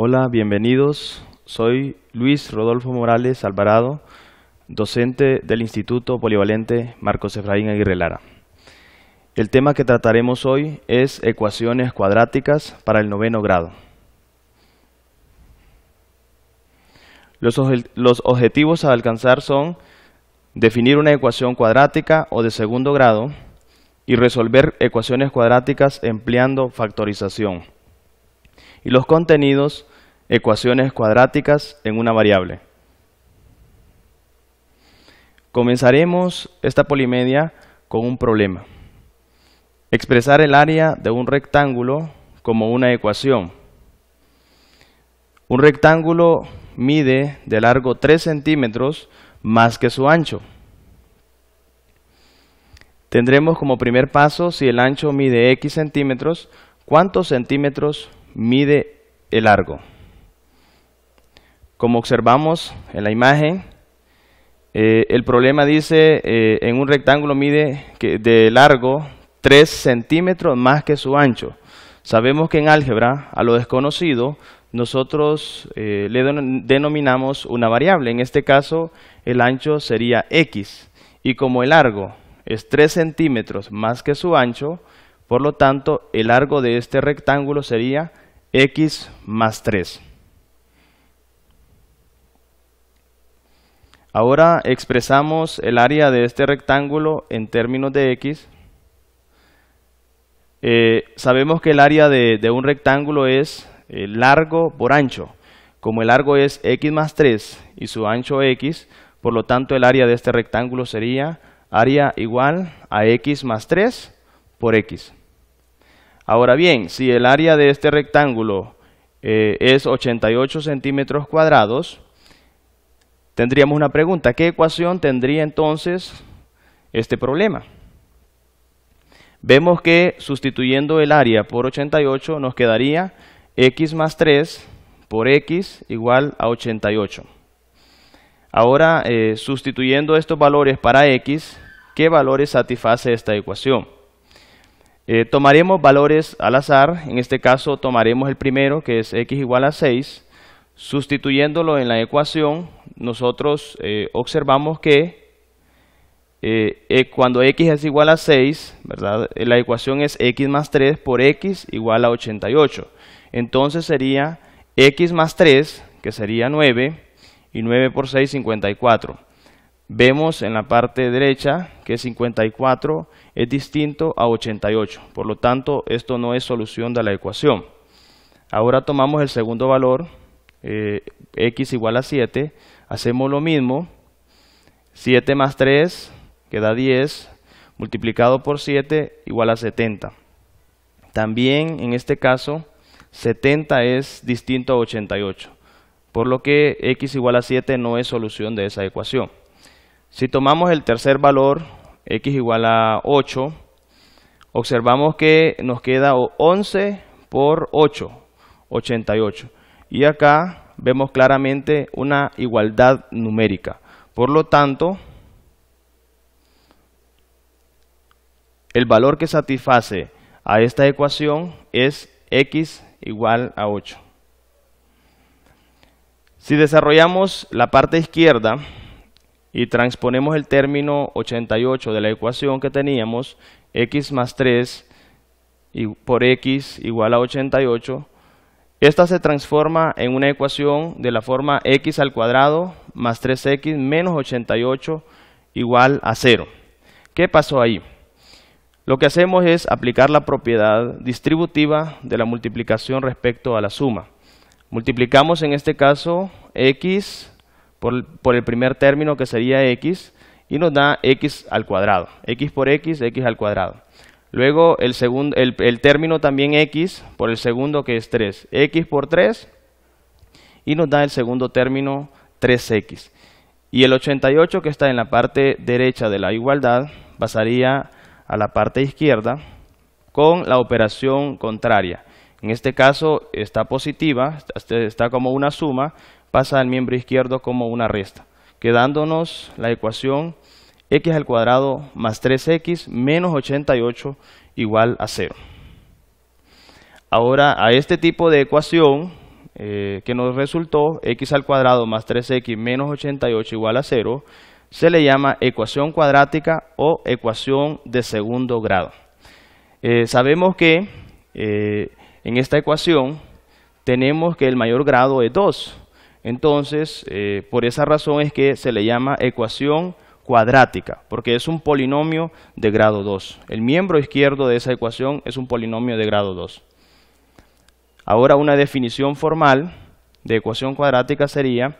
Hola, bienvenidos. Soy Luis Rodolfo Morales Alvarado, docente del Instituto Polivalente Marcos Efraín Aguirre Lara. El tema que trataremos hoy es ecuaciones cuadráticas para el 9º grado. Los objetivos a alcanzar son definir una ecuación cuadrática o de 2º grado y resolver ecuaciones cuadráticas empleando factorización. Y los contenidos, ecuaciones cuadráticas en una variable. Comenzaremos esta polimedia con un problema. Expresar el área de un rectángulo como una ecuación. Un rectángulo mide de largo 3 centímetros más que su ancho. Tendremos como primer paso, si el ancho mide X centímetros, ¿cuántos centímetros mide el largo? Como observamos en la imagen, el problema dice en un rectángulo mide de largo 3 centímetros más que su ancho. Sabemos que en álgebra, a lo desconocido, nosotros le denominamos una variable. En este caso, el ancho sería X. Y como el largo es 3 centímetros más que su ancho, por lo tanto, el largo de este rectángulo sería X más 3. Ahora expresamos el área de este rectángulo en términos de X. Sabemos que el área de un rectángulo es largo por ancho. Como el largo es X más 3 y su ancho X, por lo tanto el área de este rectángulo sería área igual a X más 3 por X. Ahora bien, si el área de este rectángulo es 88 centímetros cuadrados, tendríamos una pregunta: ¿qué ecuación tendría entonces este problema? Vemos que sustituyendo el área por 88 nos quedaría X más 3 por X igual a 88. Ahora, sustituyendo estos valores para X, ¿qué valores satisface esta ecuación? Tomaremos valores al azar. En este caso tomaremos el primero, que es X igual a 6. Sustituyéndolo en la ecuación, nosotros observamos que cuando X es igual a 6, ¿verdad? La ecuación es X más 3 por X igual a 88. Entonces sería X más 3, que sería 9, y 9 por 6, 54. Vemos en la parte derecha que 54 es distinto a 88. Por lo tanto, esto no es solución de la ecuación. Ahora tomamos el segundo valor, X igual a 7. Hacemos lo mismo. 7 más 3, que da 10, multiplicado por 7, igual a 70. También en este caso, 70 es distinto a 88. Por lo que X igual a 7 no es solución de esa ecuación. Si tomamos el tercer valor, X igual a 8, observamos que nos queda 11 por 8, 88. Y acá vemos claramente una igualdad numérica. Por lo tanto, el valor que satisface a esta ecuación es X igual a 8. Si desarrollamos la parte izquierda y transponemos el término 88 de la ecuación que teníamos, X más 3 por X igual a 88, esta se transforma en una ecuación de la forma X al cuadrado más 3X menos 88 igual a 0. ¿Qué pasó ahí? Lo que hacemos es aplicar la propiedad distributiva de la multiplicación respecto a la suma. Multiplicamos en este caso X por el primer término, que sería X, y nos da X al cuadrado. X por X, X al cuadrado. Luego el término también X por el segundo, que es 3. X por 3, y nos da el segundo término 3X. Y el 88, que está en la parte derecha de la igualdad, pasaría a la parte izquierda con la operación contraria. En este caso está positiva, está como una suma, pasa al miembro izquierdo como una resta, quedándonos la ecuación X al cuadrado más 3X menos 88 igual a 0. Ahora, a este tipo de ecuación que nos resultó, x al cuadrado más 3x menos 88 igual a 0, se le llama ecuación cuadrática o ecuación de segundo grado. Sabemos que en esta ecuación tenemos que el mayor grado es 2. Entonces, por esa razón es que se le llama ecuación cuadrática, porque es un polinomio de grado 2. El miembro izquierdo de esa ecuación es un polinomio de grado 2. Ahora, una definición formal de ecuación cuadrática sería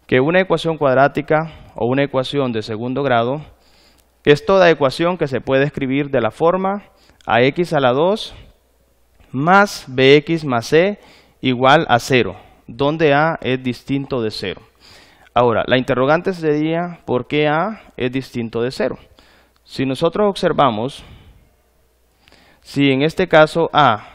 que una ecuación cuadrática o una ecuación de segundo grado es toda ecuación que se puede escribir de la forma ax a la 2 más bx más c igual a 0, donde a es distinto de 0. Ahora, la interrogante sería ¿por qué a es distinto de 0? Si nosotros observamos, si en este caso a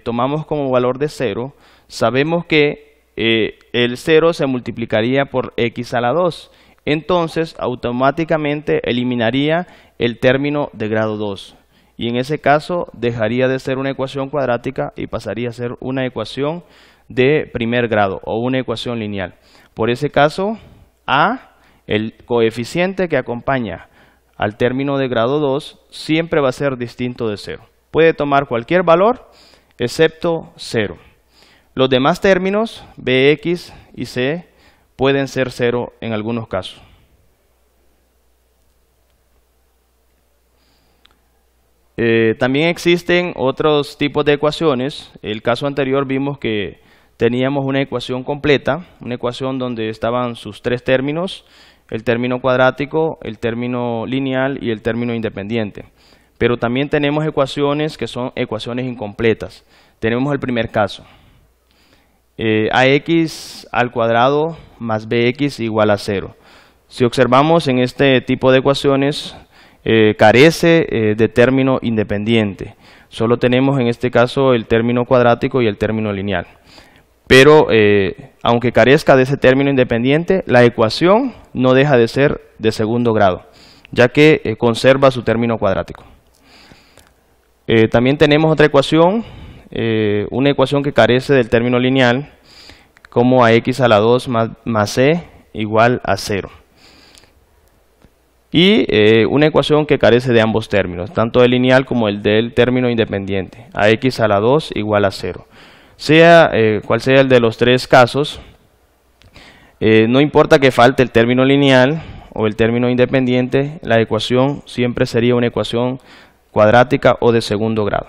tomamos como valor de 0, sabemos que el 0 se multiplicaría por x a la 2. Entonces, automáticamente eliminaría el término de grado 2. Y en ese caso, dejaría de ser una ecuación cuadrática y pasaría a ser una ecuación de primer grado o una ecuación lineal. Por ese caso, a, el coeficiente que acompaña al término de grado 2, siempre va a ser distinto de 0. Puede tomar cualquier valor, excepto 0. Los demás términos, bx y c, pueden ser 0 en algunos casos. También existen otros tipos de ecuaciones. El caso anterior vimos que teníamos una ecuación completa, una ecuación donde estaban sus tres términos, el término cuadrático, el término lineal y el término independiente. Pero también tenemos ecuaciones que son ecuaciones incompletas. Tenemos el primer caso. Ax al cuadrado más bx igual a 0. Si observamos en este tipo de ecuaciones, carece de término independiente. Solo tenemos en este caso el término cuadrático y el término lineal. Pero aunque carezca de ese término independiente, la ecuación no deja de ser de segundo grado, ya que conserva su término cuadrático. También tenemos otra ecuación, una ecuación que carece del término lineal, como ax a la 2 más c igual a 0. Y una ecuación que carece de ambos términos, tanto del lineal como el del término independiente, ax a la 2 igual a 0. Sea cual sea el de los tres casos, no importa que falte el término lineal o el término independiente, la ecuación siempre sería una ecuación cuadrática o de segundo grado.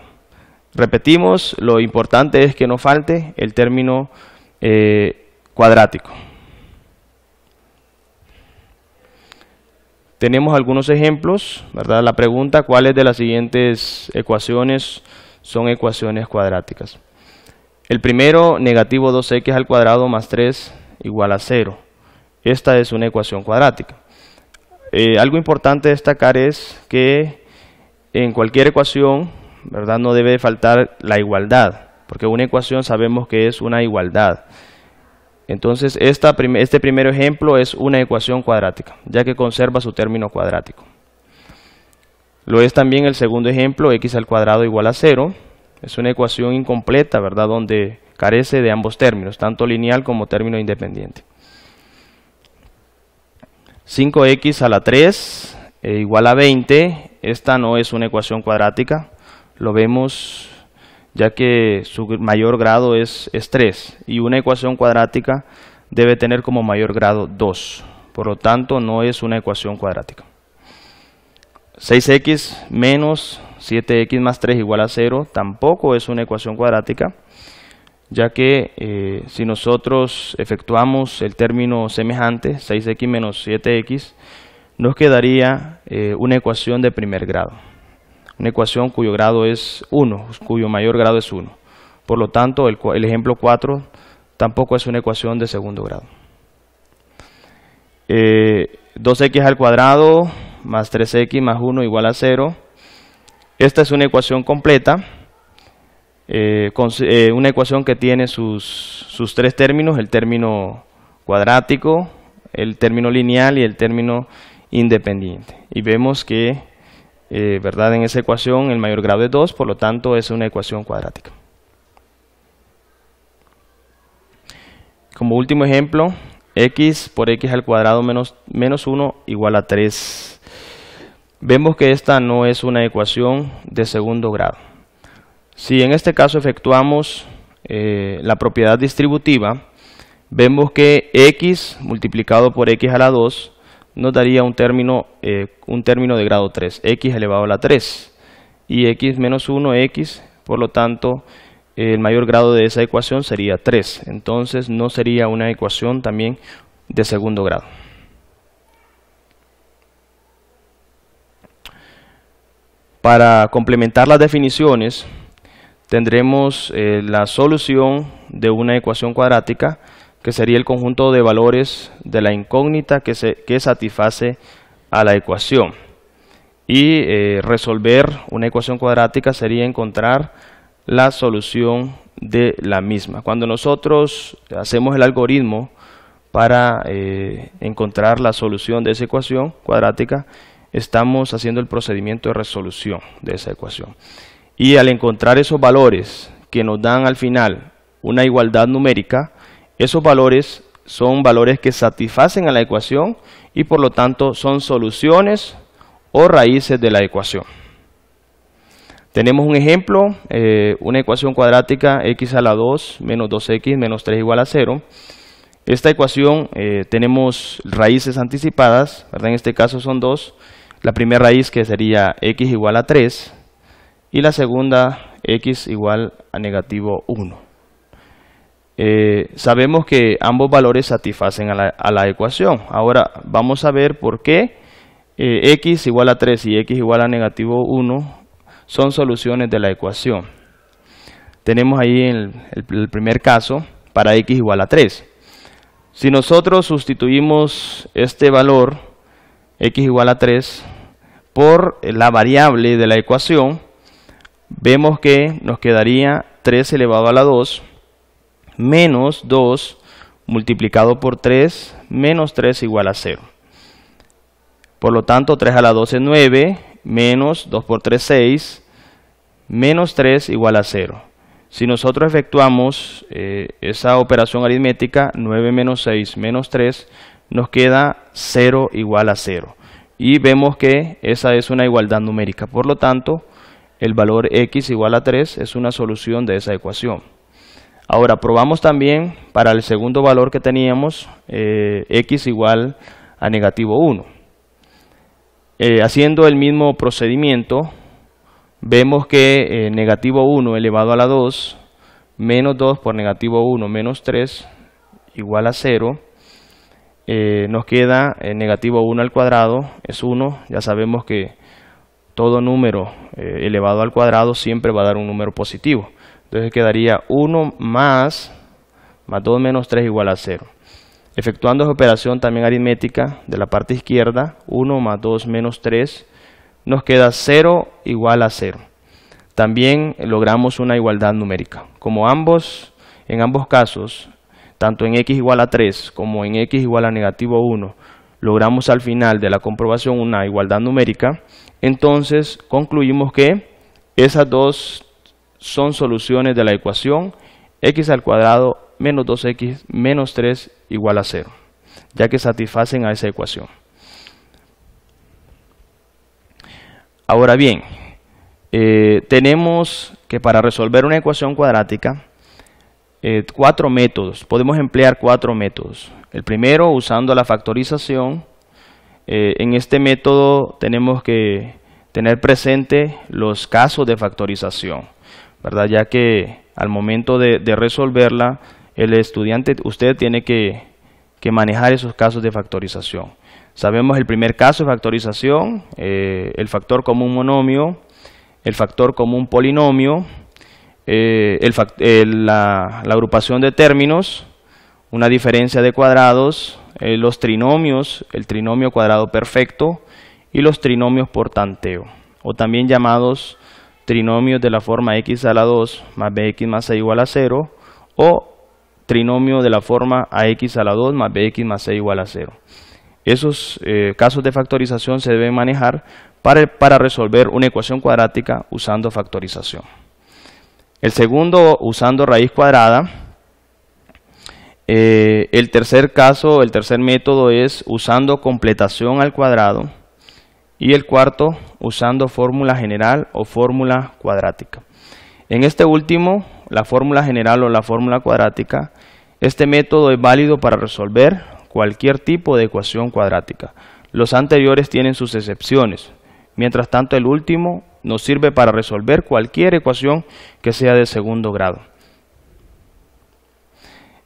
Repetimos, lo importante es que no falte el término cuadrático. Tenemos algunos ejemplos, ¿verdad? La pregunta, ¿cuáles de las siguientes ecuaciones son ecuaciones cuadráticas? El primero, negativo 2x al cuadrado más 3 igual a 0. Esta es una ecuación cuadrática. Algo importante destacar es que en cualquier ecuación, ¿verdad?, no debe faltar la igualdad, porque una ecuación sabemos que es una igualdad. Entonces, este primer ejemplo es una ecuación cuadrática, ya que conserva su término cuadrático. Lo es también el segundo ejemplo, x al cuadrado igual a 0. Es una ecuación incompleta, ¿verdad?, donde carece de ambos términos, tanto lineal como término independiente. 5x a la 3 igual a 20. Esta no es una ecuación cuadrática. Lo vemos ya que su mayor grado es 3. Y una ecuación cuadrática debe tener como mayor grado 2. Por lo tanto, no es una ecuación cuadrática. 6x menos 7x más 3 igual a 0 tampoco es una ecuación cuadrática, ya que si nosotros efectuamos el término semejante, 6x menos 7x, nos quedaría una ecuación de primer grado. Una ecuación cuyo grado es 1, cuyo mayor grado es 1. Por lo tanto, el ejemplo 4 tampoco es una ecuación de segundo grado. 2x al cuadrado más 3x más 1 igual a 0. Esta es una ecuación completa, una ecuación que tiene sus tres términos, el término cuadrático, el término lineal y el término independiente. Y vemos que, ¿verdad?, en esa ecuación el mayor grado es 2, por lo tanto es una ecuación cuadrática. como último ejemplo, x por x al cuadrado menos 1 igual a 3. Vemos que esta no es una ecuación de segundo grado. Si en este caso efectuamos la propiedad distributiva, vemos que x multiplicado por x a la 2 nos daría un término de grado 3, x elevado a la 3, y x menos 1, x, por lo tanto, el mayor grado de esa ecuación sería 3. Entonces no sería una ecuación también de segundo grado. Para complementar las definiciones, tendremos la solución de una ecuación cuadrática, que sería el conjunto de valores de la incógnita que satisface a la ecuación. Y resolver una ecuación cuadrática sería encontrar la solución de la misma. Cuando nosotros hacemos el algoritmo para encontrar la solución de esa ecuación cuadrática, estamos haciendo el procedimiento de resolución de esa ecuación. Y al encontrar esos valores que nos dan al final una igualdad numérica, esos valores son valores que satisfacen a la ecuación y por lo tanto son soluciones o raíces de la ecuación. Tenemos un ejemplo, una ecuación cuadrática x a la 2 menos 2x menos 3 igual a 0. Esta ecuación tenemos raíces anticipadas, ¿verdad? En este caso son dos. La primera raíz, que sería x igual a 3, y la segunda x igual a negativo 1. Sabemos que ambos valores satisfacen a la ecuación. Ahora vamos a ver por qué x igual a 3 y x igual a negativo 1 son soluciones de la ecuación. Tenemos ahí el primer caso para x igual a 3. Si nosotros sustituimos este valor x igual a 3 por la variable de la ecuación, vemos que nos quedaría 3 elevado a la 2 menos 2 multiplicado por 3 menos 3 igual a 0. Por lo tanto, 3 a la 2 es 9, menos 2 por 3, 6, menos 3 igual a 0. Si nosotros efectuamos esa operación aritmética, 9 menos 6 menos 3, nos queda 0 igual a 0. Y vemos que esa es una igualdad numérica. Por lo tanto, el valor x igual a 3 es una solución de esa ecuación. Ahora, probamos también para el segundo valor que teníamos, x igual a negativo 1. Haciendo el mismo procedimiento, vemos que negativo 1 elevado a la 2 menos 2 por negativo 1 menos 3 igual a 0. Nos queda negativo 1 al cuadrado es 1. Ya sabemos que todo número elevado al cuadrado siempre va a dar un número positivo. Entonces quedaría 1 más 2 menos 3 igual a 0. Efectuando esa operación también aritmética de la parte izquierda, 1 más 2 menos 3, nos queda 0 igual a 0. También logramos una igualdad numérica. Como en ambos casos, tanto en x igual a 3 como en x igual a negativo 1, logramos al final de la comprobación una igualdad numérica, entonces concluimos que esas dos son soluciones de la ecuación x al cuadrado menos 2x menos 3 igual a 0, ya que satisfacen a esa ecuación. Ahora bien, tenemos que para resolver una ecuación cuadrática, podemos emplear cuatro métodos. El primero, usando la factorización. En este método tenemos que tener presente los casos de factorización, ¿verdad? Ya que al momento de resolverla, el estudiante, usted tiene que manejar esos casos de factorización. Sabemos el primer caso de factorización, el factor común monomio, el factor común polinomio, la agrupación de términos, una diferencia de cuadrados, los trinomios, el trinomio cuadrado perfecto y los trinomios por tanteo, o también llamados trinomios de la forma x a la 2 más bx más c igual a 0, o trinomio de la forma ax a la 2 más bx más c igual a 0. Esos casos de factorización se deben manejar para resolver una ecuación cuadrática usando factorización. El segundo, usando raíz cuadrada, El tercer caso, el tercer método es usando completación al cuadrado. Y el cuarto, usando fórmula general o fórmula cuadrática. En este último, la fórmula general o la fórmula cuadrática, este método es válido para resolver cualquier tipo de ecuación cuadrática. Los anteriores tienen sus excepciones. Mientras tanto, el último nos sirve para resolver cualquier ecuación que sea de segundo grado.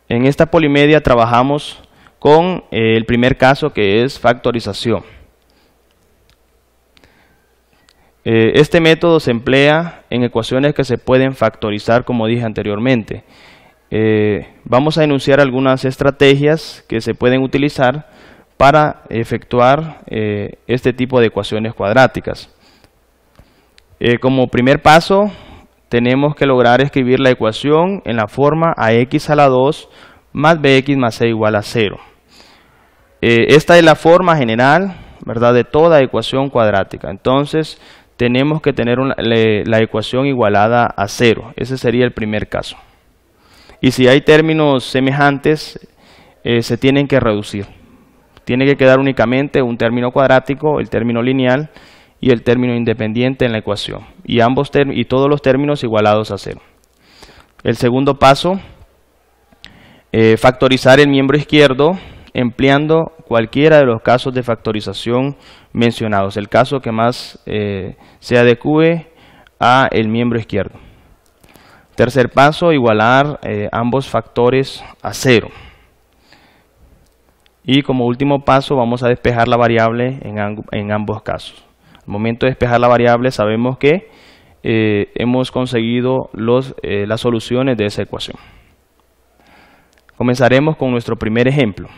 En esta polimedia trabajamos con el primer caso, que es factorización. Este método se emplea en ecuaciones que se pueden factorizar, como dije anteriormente. Vamos a enunciar algunas estrategias que se pueden utilizar para efectuar este tipo de ecuaciones cuadráticas. Como primer paso, tenemos que lograr escribir la ecuación en la forma ax a la 2 más bx más c igual a 0. Esta es la forma general, ¿verdad?, de toda ecuación cuadrática. Entonces, tenemos que tener la ecuación igualada a 0. Ese sería el primer caso. Y si hay términos semejantes, se tienen que reducir. Tiene que quedar únicamente un término cuadrático, el término lineal y el término independiente en la ecuación. Y todos los términos igualados a 0. El segundo paso, factorizar el miembro izquierdo empleando cualquiera de los casos de factorización mencionados. El caso que más se adecue a el miembro izquierdo. Tercer paso, igualar ambos factores a 0. Y como último paso vamos a despejar la variable en ambos casos. Al momento de despejar la variable sabemos que hemos conseguido las soluciones de esa ecuación. Comenzaremos con nuestro primer ejemplo.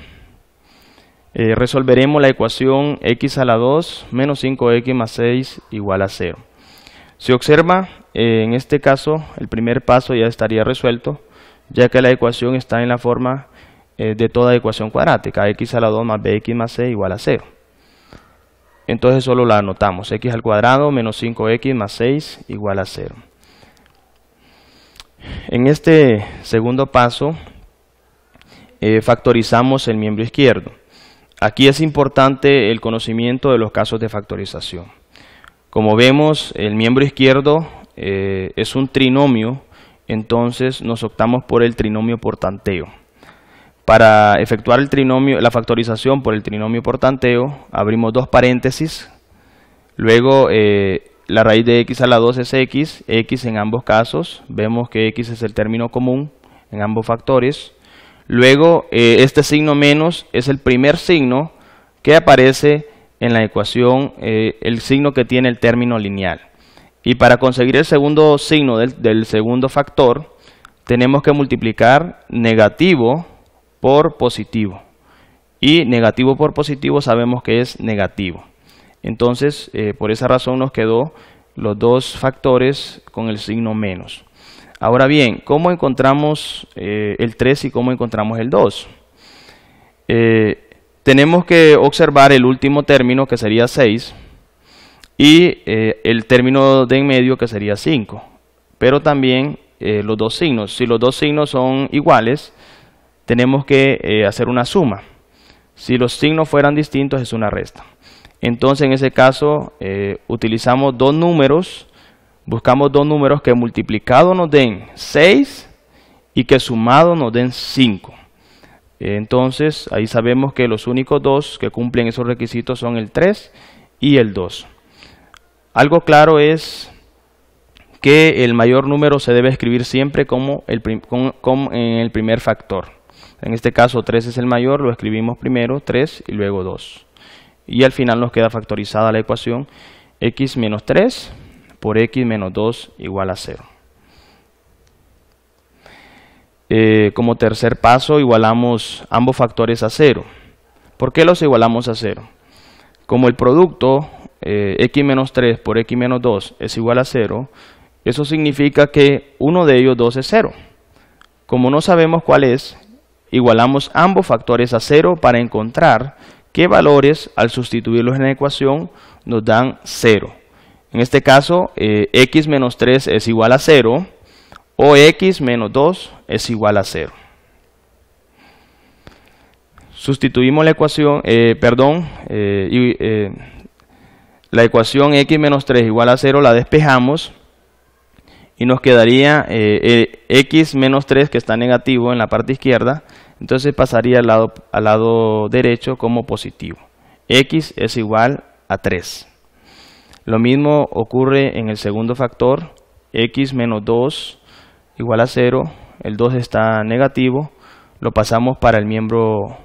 Resolveremos la ecuación x a la 2 menos 5x más 6 igual a 0. Si observa, en este caso el primer paso ya estaría resuelto, ya que la ecuación está en la forma de toda ecuación cuadrática, x a la 2 más bx más c igual a 0. Entonces solo la anotamos, x al cuadrado menos 5x más 6 igual a 0. En este segundo paso factorizamos el miembro izquierdo. Aquí es importante el conocimiento de los casos de factorización. Como vemos, el miembro izquierdo es un trinomio, entonces nos optamos por el trinomio por tanteo. Para efectuar la factorización por el trinomio por tanteo, abrimos dos paréntesis, luego la raíz de x a la 2 es x en ambos casos, vemos que x es el término común en ambos factores. Luego este signo menos es el primer signo que aparece en la ecuación, el signo que tiene el término lineal. Y para conseguir el segundo signo del segundo factor, tenemos que multiplicar negativo por positivo. Y negativo por positivo sabemos que es negativo. Entonces, por esa razón nos quedó los dos factores con el signo menos. Ahora bien, ¿cómo encontramos el 3 y cómo encontramos el 2? Tenemos que observar el último término, que sería 6, y el término de en medio, que sería 5. Pero también los dos signos. Si los dos signos son iguales, tenemos que hacer una suma. Si los signos fueran distintos, es una resta. Entonces, en ese caso, utilizamos dos números. Buscamos dos números que multiplicados nos den 6 y que sumados nos den 5. Entonces, ahí sabemos que los únicos dos que cumplen esos requisitos son el 3 y el 2. Algo claro es que el mayor número se debe escribir siempre como en el primer factor. En este caso 3 es el mayor, lo escribimos primero, 3 y luego 2. Y al final nos queda factorizada la ecuación x menos 3 por x menos 2 igual a 0. Como tercer paso, igualamos ambos factores a 0. ¿Por qué los igualamos a 0? Como el producto x menos 3 por x menos 2 es igual a 0, eso significa que uno de ellos dos es 0. Como no sabemos cuál es, igualamos ambos factores a 0 para encontrar qué valores al sustituirlos en la ecuación nos dan 0. En este caso, x menos 3 es igual a 0 o x menos 2 es igual a 0. Sustituimos la ecuación, la ecuación x menos 3 igual a 0, la despejamos y nos quedaría x menos 3, que está negativo en la parte izquierda, entonces pasaría al lado derecho como positivo. X es igual a 3. Lo mismo ocurre en el segundo factor, x menos 2 igual a 0, el 2 está negativo, lo pasamos para el miembro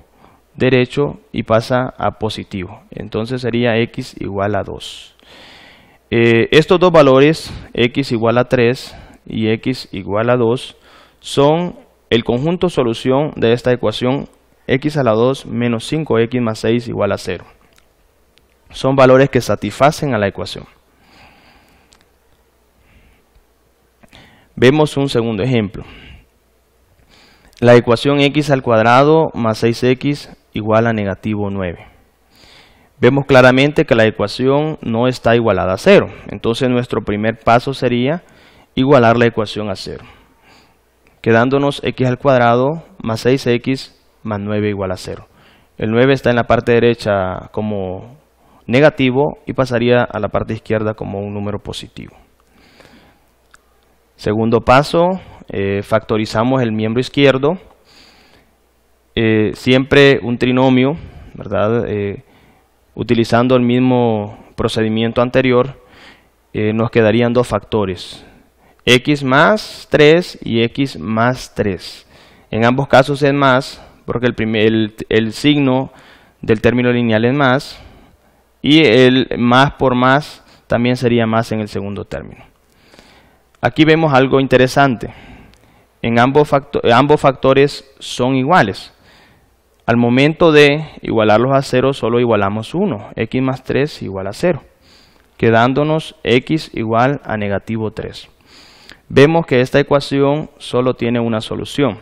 derecho y pasa a positivo, entonces sería x igual a 2. Estos dos valores, x igual a 3 y x igual a 2, son el conjunto solución de esta ecuación x a la 2 menos 5x más 6 igual a 0. Son valores que satisfacen a la ecuación. Vemos un segundo ejemplo. La ecuación x al cuadrado más 6x igual a negativo 9. Vemos claramente que la ecuación no está igualada a 0. Entonces nuestro primer paso sería igualar la ecuación a 0. Quedándonos x al cuadrado más 6x más 9 igual a 0. El 9 está en la parte derecha como negativo y pasaría a la parte izquierda como un número positivo. Segundo paso, factorizamos el miembro izquierdo. Siempre un trinomio, ¿verdad? Utilizando el mismo procedimiento anterior, nos quedarían dos factores, x más 3 y x más 3. En ambos casos es más, porque el signo del término lineal es más, y el más por más también sería más en el segundo término. Aquí vemos algo interesante. Ambos factores son iguales. Al momento de igualarlos a 0, solo igualamos 1. X más 3 igual a 0. Quedándonos x igual a negativo 3. Vemos que esta ecuación solo tiene una solución.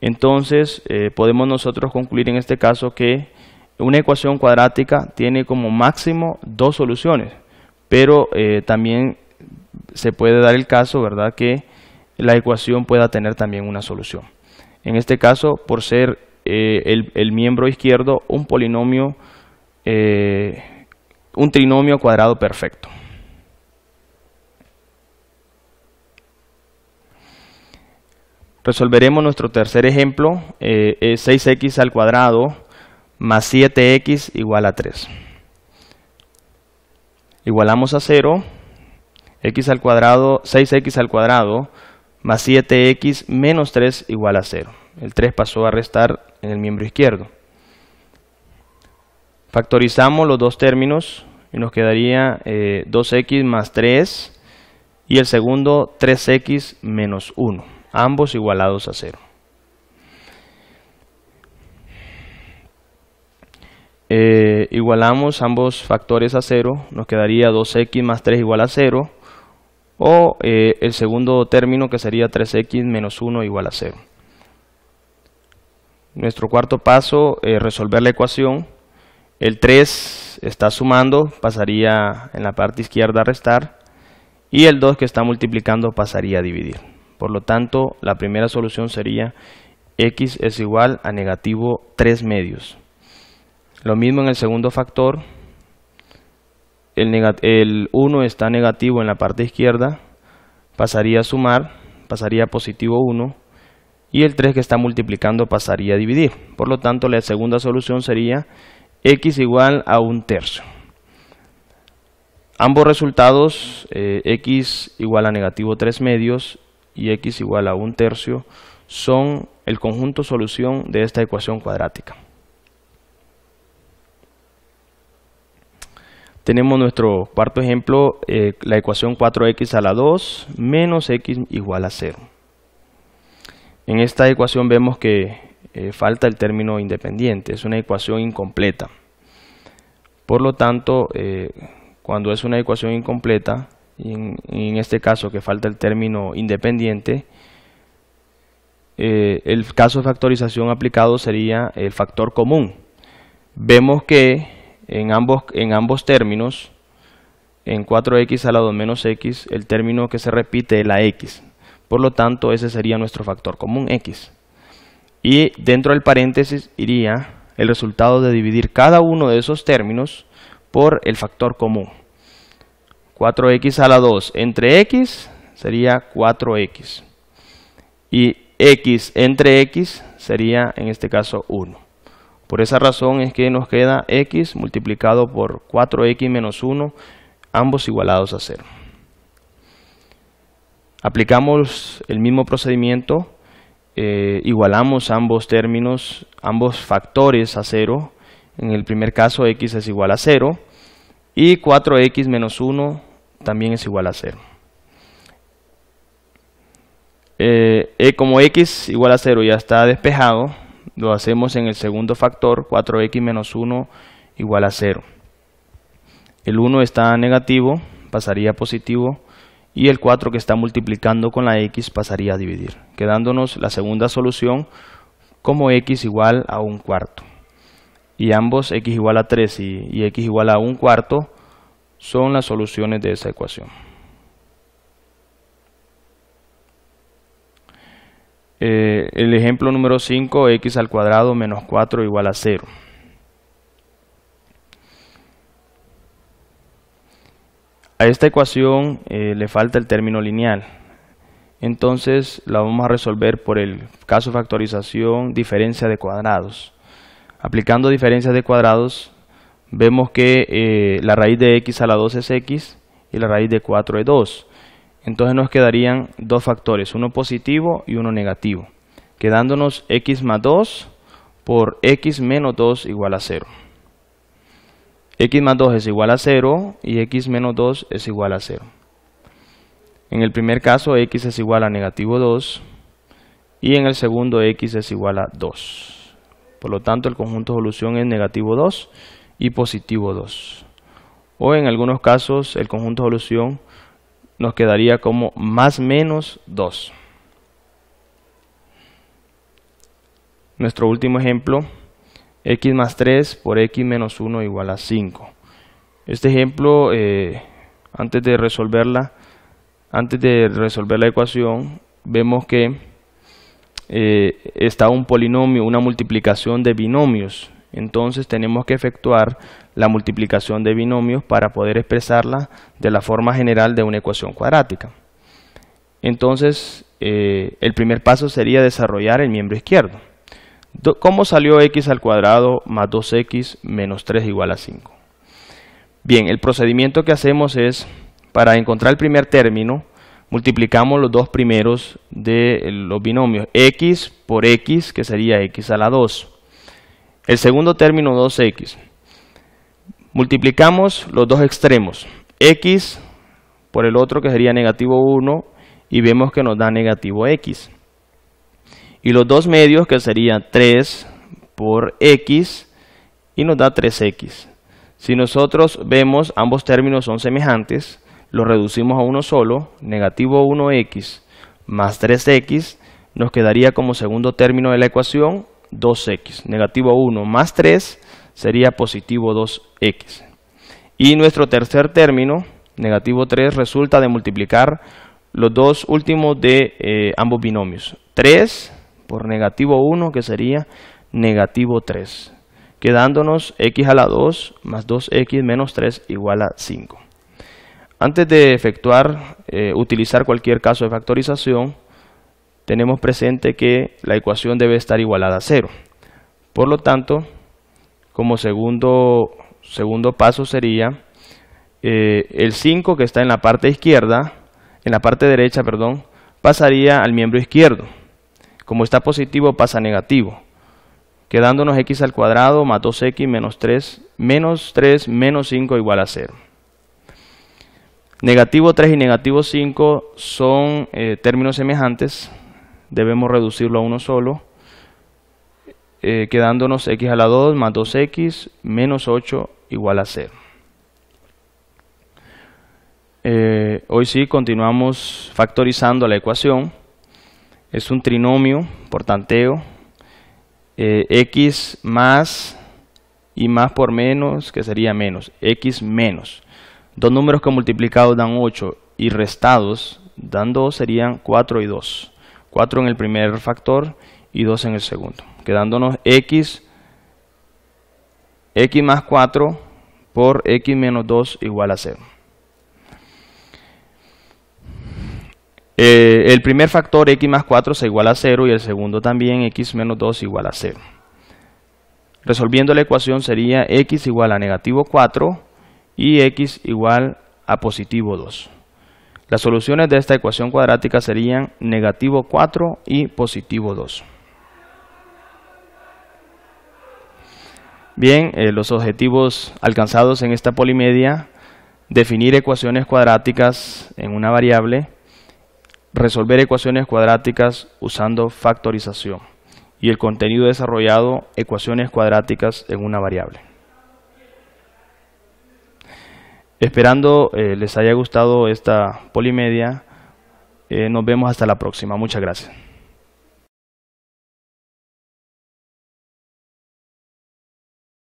Entonces, podemos nosotros concluir en este caso que una ecuación cuadrática tiene como máximo dos soluciones. Pero también se puede dar el caso, ¿verdad?, que la ecuación pueda tener también una solución. En este caso, por ser el miembro izquierdo un polinomio, un trinomio cuadrado perfecto. Resolveremos nuestro tercer ejemplo, 6x al cuadrado más 7x igual a 3. Igualamos a 0, x al cuadrado, 6x al cuadrado más 7x menos 3 igual a 0. El 3 pasó a restar en el miembro izquierdo. Factorizamos los dos términos y nos quedaría 2x más 3 y el segundo 3x menos 1, ambos igualados a 0. Igualamos ambos factores a 0, nos quedaría 2x más 3 igual a 0, o el segundo término, que sería 3x menos 1 igual a 0. Nuestro cuarto paso es resolver la ecuación. El 3 está sumando, pasaría en la parte izquierda a restar, y el 2 que está multiplicando pasaría a dividir. Por lo tanto, la primera solución sería x es igual a negativo 3 medios. Lo mismo en el segundo factor. El 1 está negativo en la parte izquierda, pasaría a sumar, pasaría a positivo 1, y el 3 que está multiplicando pasaría a dividir. Por lo tanto, la segunda solución sería x igual a 1/3. Ambos resultados, x igual a negativo 3 medios y x igual a 1/3, son el conjunto solución de esta ecuación cuadrática. Tenemos nuestro cuarto ejemplo, la ecuación 4x a la 2 menos x igual a 0. En esta ecuación vemos que falta el término independiente, es una ecuación incompleta. Por lo tanto, cuando es una ecuación incompleta, y en este caso que falta el término independiente, el caso de factorización aplicado sería el factor común. Vemos que en ambos términos, en 4x a la 2 menos x, el término que se repite es la x. Por lo tanto, ese sería nuestro factor común, x. Y dentro del paréntesis iría el resultado de dividir cada uno de esos términos por el factor común. 4x a la 2 entre x sería 4x. Y x entre x sería en este caso 1. Por esa razón es que nos queda x multiplicado por 4x menos 1, ambos igualados a 0. Aplicamos el mismo procedimiento, igualamos ambos términos, ambos factores a 0. En el primer caso x es igual a 0 y 4x menos 1 también es igual a 0. Como x igual a 0 ya está despejado, lo hacemos en el segundo factor, 4x menos 1 igual a 0. El 1 está negativo, pasaría a positivo, y el 4 que está multiplicando con la x pasaría a dividir, quedándonos la segunda solución como x igual a 1/4. Y ambos, x igual a 3 y x igual a 1/4, son las soluciones de esa ecuación. El ejemplo número 5, x al cuadrado menos 4 igual a 0. A esta ecuación le falta el término lineal. Entonces la vamos a resolver por el caso de factorización diferencia de cuadrados. Aplicando diferencias de cuadrados, vemos que la raíz de x a la 2 es x y la raíz de 4 es 2. Entonces nos quedarían dos factores, uno positivo y uno negativo, quedándonos x más 2 por x menos 2 igual a 0. X más 2 es igual a 0 y x menos 2 es igual a 0. En el primer caso x es igual a negativo 2 y en el segundo x es igual a 2. Por lo tanto el conjunto de solución es negativo 2 y positivo 2. O en algunos casos el conjunto de solución nos quedaría como más menos 2. Nuestro último ejemplo, x más 3 por x menos 1 igual a 5. Este ejemplo, antes de resolver la ecuación, vemos que está un polinomio, una multiplicación de binomios. Entonces tenemos que efectuar la multiplicación de binomios para poder expresarla de la forma general de una ecuación cuadrática. Entonces el primer paso sería desarrollar el miembro izquierdo. ¿Cómo salió x al cuadrado más 2x menos 3 igual a 5? Bien, el procedimiento que hacemos es, para encontrar el primer término, multiplicamos los dos primeros de los binomios, x por x, que sería x a la 2. El segundo término, 2x. Multiplicamos los dos extremos, x por el otro, que sería negativo 1, y vemos que nos da negativo x. Y los dos medios, que serían 3 por x, y nos da 3x. Si nosotros vemos ambos términos son semejantes, los reducimos a uno solo, negativo 1x más 3x, nos quedaría como segundo término de la ecuación 2x. Negativo 1 más 3 sería positivo 2x. Y nuestro tercer término, negativo 3, resulta de multiplicar los dos últimos de ambos binomios. 3 por negativo 1, que sería negativo 3. Quedándonos x a la 2 más 2x menos 3 igual a 5. Antes de utilizar cualquier caso de factorización, tenemos presente que la ecuación debe estar igualada a 0. Por lo tanto, como segundo paso sería el 5 que está en la parte derecha, pasaría al miembro izquierdo. Como está positivo, pasa a negativo, quedándonos x al cuadrado más 2x menos 3 menos 5 igual a 0. Negativo 3 y negativo 5 son términos semejantes, debemos reducirlo a uno solo, quedándonos x a la 2 más 2x menos 8 igual a 0. Hoy sí continuamos factorizando la ecuación. Es un trinomio por tanteo, x más y más por menos, que sería menos, x menos. Dos números que multiplicados dan 8 y restados dan 2 serían 4 y 2. 4 en el primer factor y 2 en el segundo, quedándonos x x más 4 por x menos 2 igual a 0. El primer factor x más 4 se iguala a 0 y el segundo también x menos 2 igual a 0. Resolviendo la ecuación sería x igual a negativo 4 y x igual a positivo 2. Las soluciones de esta ecuación cuadrática serían negativo 4 y positivo 2. Bien, los objetivos alcanzados en esta polimedia: definir ecuaciones cuadráticas en una variable, resolver ecuaciones cuadráticas usando factorización, y el contenido desarrollado: ecuaciones cuadráticas en una variable. Esperando les haya gustado esta polimedia, nos vemos hasta la próxima. Muchas gracias.